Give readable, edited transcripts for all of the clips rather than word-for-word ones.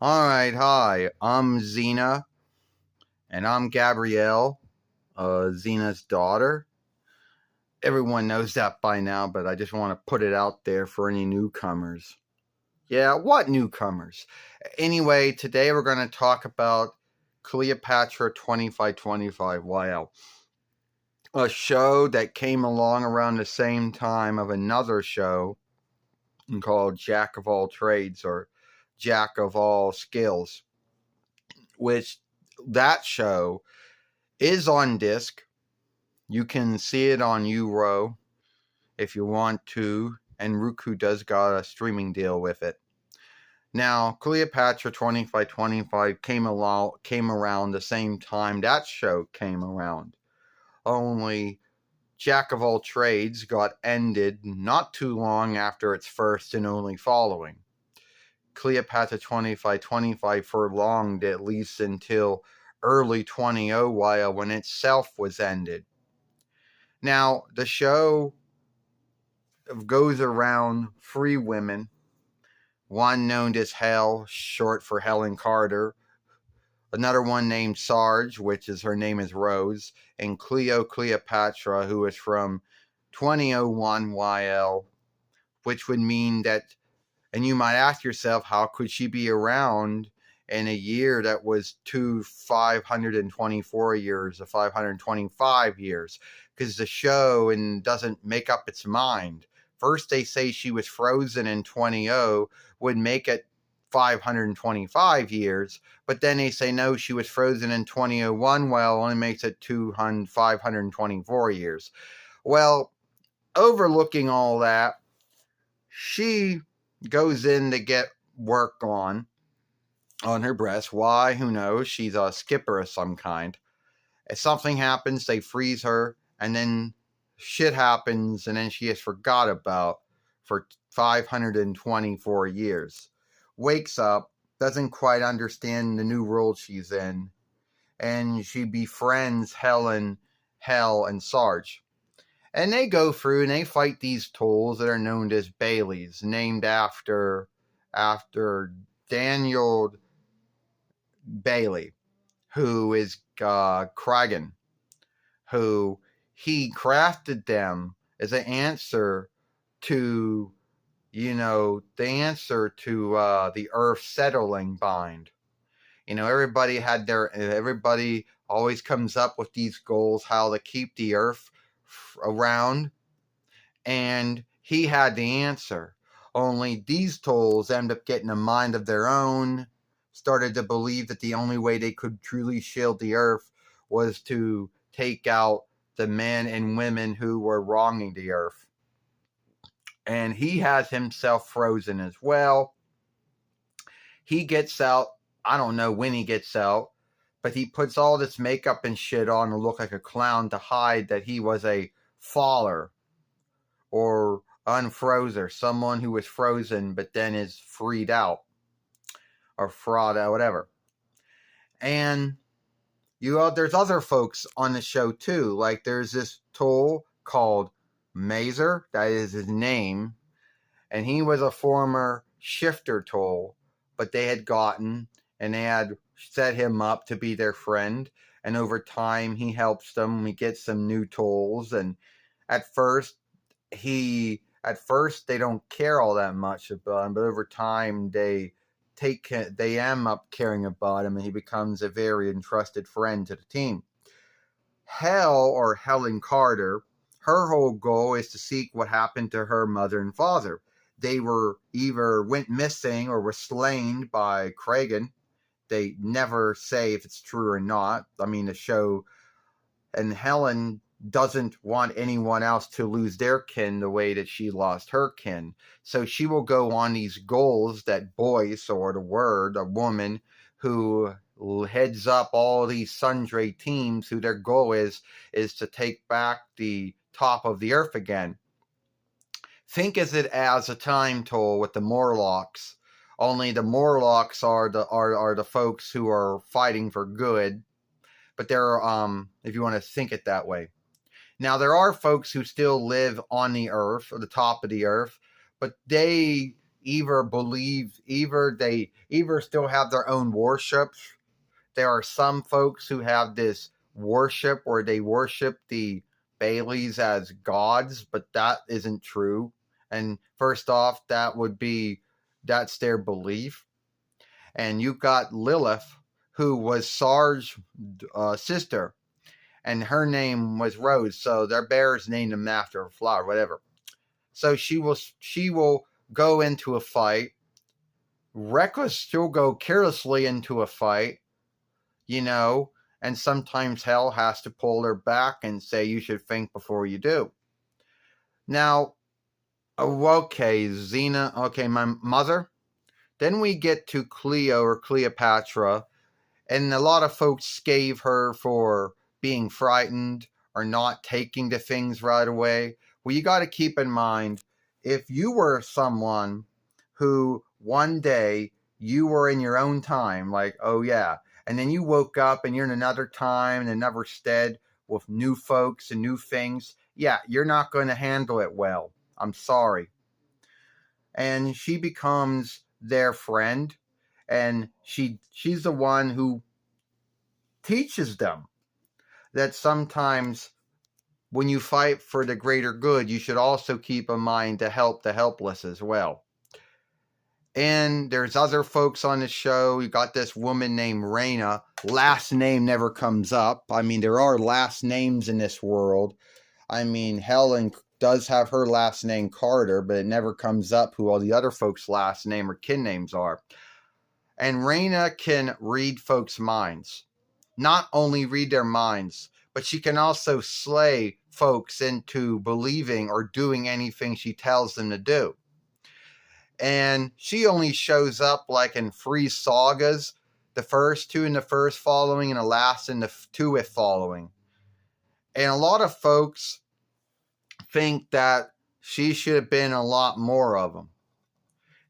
Alright, hi, I'm Xena, and I'm Gabrielle, Xena's daughter. Everyone knows that by now, but I just want to put it out there for any newcomers. Yeah, what newcomers? Anyway, today we're going to talk about Cleopatra 2525. Wow. A show that came along around the same time of another show called Jack of All Trades or Jack of All Skills, which that show is on disc. You can see it on Euro if you want to, and Roku does got a streaming deal with it. Now, Cleopatra 2525 came around the same time that show came around. Only Jack of All Trades got ended not too long after its first and only following. Cleopatra 2525 prolonged at least until early 2000 while when itself was ended. Now, the show goes around three women, one known as Hell, short for Helen Carter, another one named Sarge, which is her name is Rose, and Cleopatra, who is from 2001 YL, which would mean that, and you might ask yourself, how could she be around in a year that was 524 years or 525 years? Because the show doesn't make up its mind. First, they say she was frozen in 20, would make it 525 years, but then they say no, she was frozen in 2001, well, only makes it 524 years. Well, overlooking all that, she goes in to get work on her breast. Why? Who knows? She's a skipper of some kind. If something happens, they freeze her, and then shit happens, and then she is forgot about for 524 years. Wakes up, doesn't quite understand the new world she's in, and she befriends Hell, and Sarge. And they go through and they fight these tools that are known as Baileys, named after Daniel Bailey, who is Kragan, who he crafted them as an answer to, the Earth settling bind. Everybody always comes up with these goals, how to keep the Earth around, and he had the answer. Only these tools end up getting a mind of their own, started to believe that the only way they could truly shield the Earth was to take out the men and women who were wronging the Earth. And he has himself frozen as well. He gets out, I don't know when he gets out, but he puts all this makeup and shit on to look like a clown to hide that he was a faller or unfrozer, someone who was frozen but then is freed out or fraud out, whatever. And there's other folks on the show too. Like there's this tool called Mazer, that is his name, and he was a former shifter tool, but they had set him up to be their friend, and over time he helps them. He gets some new tools, and at first they don't care all that much about him, but over time they end up caring about him, and he becomes a very entrusted friend to the team. Hell, or Helen Carter, her whole goal is to seek what happened to her mother and father. They were either went missing or were slain by Kragan. They never say if it's true or not. I mean, the show, and Helen doesn't want anyone else to lose their kin the way that she lost her kin. So she will go on these goals that Boyce, or the word, a woman who heads up all these sundry teams, who their goal is to take back the top of the earth again. Think of it as a time toll with the Morlocks. Only the Morlocks are the folks who are fighting for good. But they're if you want to think it that way. Now, there are folks who still live on the earth, or the top of the earth, but they either still have their own worships. There are some folks who have this worship where they worship the Baileys as gods, but that isn't true. And first off, that's their belief. And you've got Lilith, who was Sarge's sister, and her name was Rose. So their bears named them after a flower, whatever. So she will go into a fight. She'll go carelessly into a fight, and sometimes hell has to pull her back and say you should think before you do. Now, okay, Xena, okay, my mother. Then we get to Cleo or Cleopatra, and a lot of folks gave her for being frightened or not taking to things right away. Well, you got to keep in mind, if you were someone who one day you were in your own time, like, oh yeah, and then you woke up and you're in another time and another stead with new folks and new things, yeah, you're not going to handle it well. I'm sorry. And she becomes their friend, and she's the one who teaches them that sometimes when you fight for the greater good, you should also keep in mind to help the helpless as well. And there's other folks on the show. You got this woman named Raina. Last name never comes up. I mean, there are last names in this world. I mean, Helen does have her last name Carter, but it never comes up who all the other folks' last name or kin names are. And Raina can read folks' minds. Not only read their minds, but she can also slay folks into believing or doing anything she tells them to do. And she only shows up like in 3 sagas, the first 2 in the first following and the last in the 2 with following. And a lot of folks think that she should have been a lot more of them.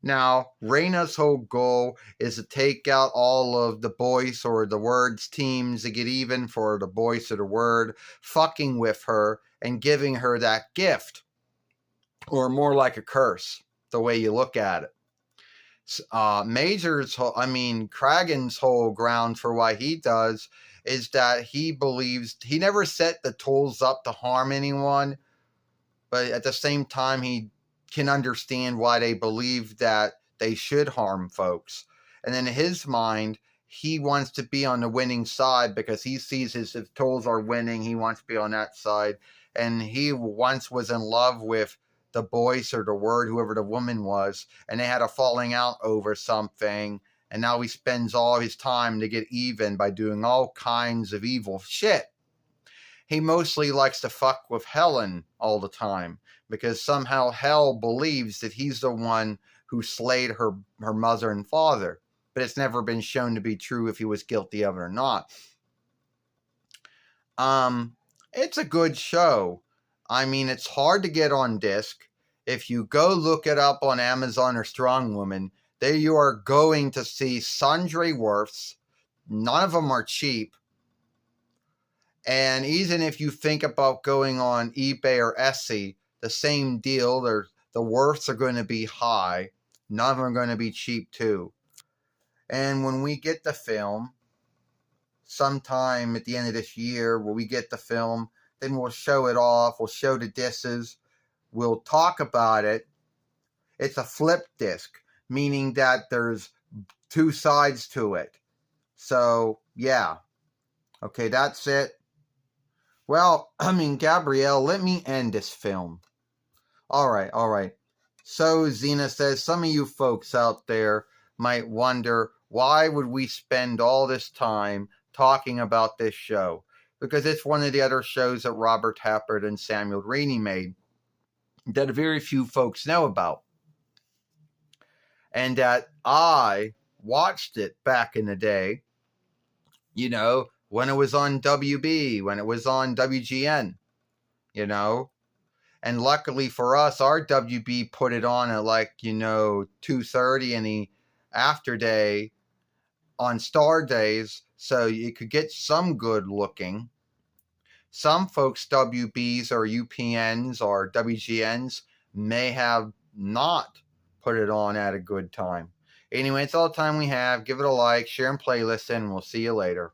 Now, Raina's whole goal is to take out all of the boys or the words teams to get even for the voice of the word, fucking with her and giving her that gift. Or more like a curse, the way you look at it. Kragan's whole ground for why he does is that he believes he never set the tools up to harm anyone, but at the same time he can understand why they believe that they should harm folks. And in his mind, he wants to be on the winning side because he sees his tools are winning. He wants to be on that side. And he once was in love with the voice or the word, whoever the woman was, and they had a falling out over something. And now he spends all his time to get even by doing all kinds of evil shit. He mostly likes to fuck with Helen all the time because somehow Hell believes that he's the one who slayed her mother and father. But it's never been shown to be true if he was guilty of it or not. It's a good show. I mean, it's hard to get on disc. If you go look it up on Amazon or Strong Woman, there you are going to see sundry worths. None of them are cheap. And even if you think about going on eBay or Etsy, the same deal. The worths are going to be high. None of them are going to be cheap too. And when we get the film, sometime at the end of this year, when we get the film, then we'll show it off. We'll show the discs. We'll talk about it. It's a flip disc, meaning that there's 2 sides to it. So, yeah. Okay, that's it. Well, Gabrielle, let me end this film. All right. So, Xena says, some of you folks out there might wonder, why would we spend all this time talking about this show? Because it's one of the other shows that Robert Tappert and Samuel Rainey made that very few folks know about. And that I watched it back in the day, when it was on WB, when it was on WGN, And luckily for us, our WB put it on at 2:30 in the after day on Star Days, so you could get some good looking. Some folks' WBs or UPNs or WGNs may have not put it on at a good time. Anyway, it's all the time we have. Give it a like, share, and playlist, and we'll see you later.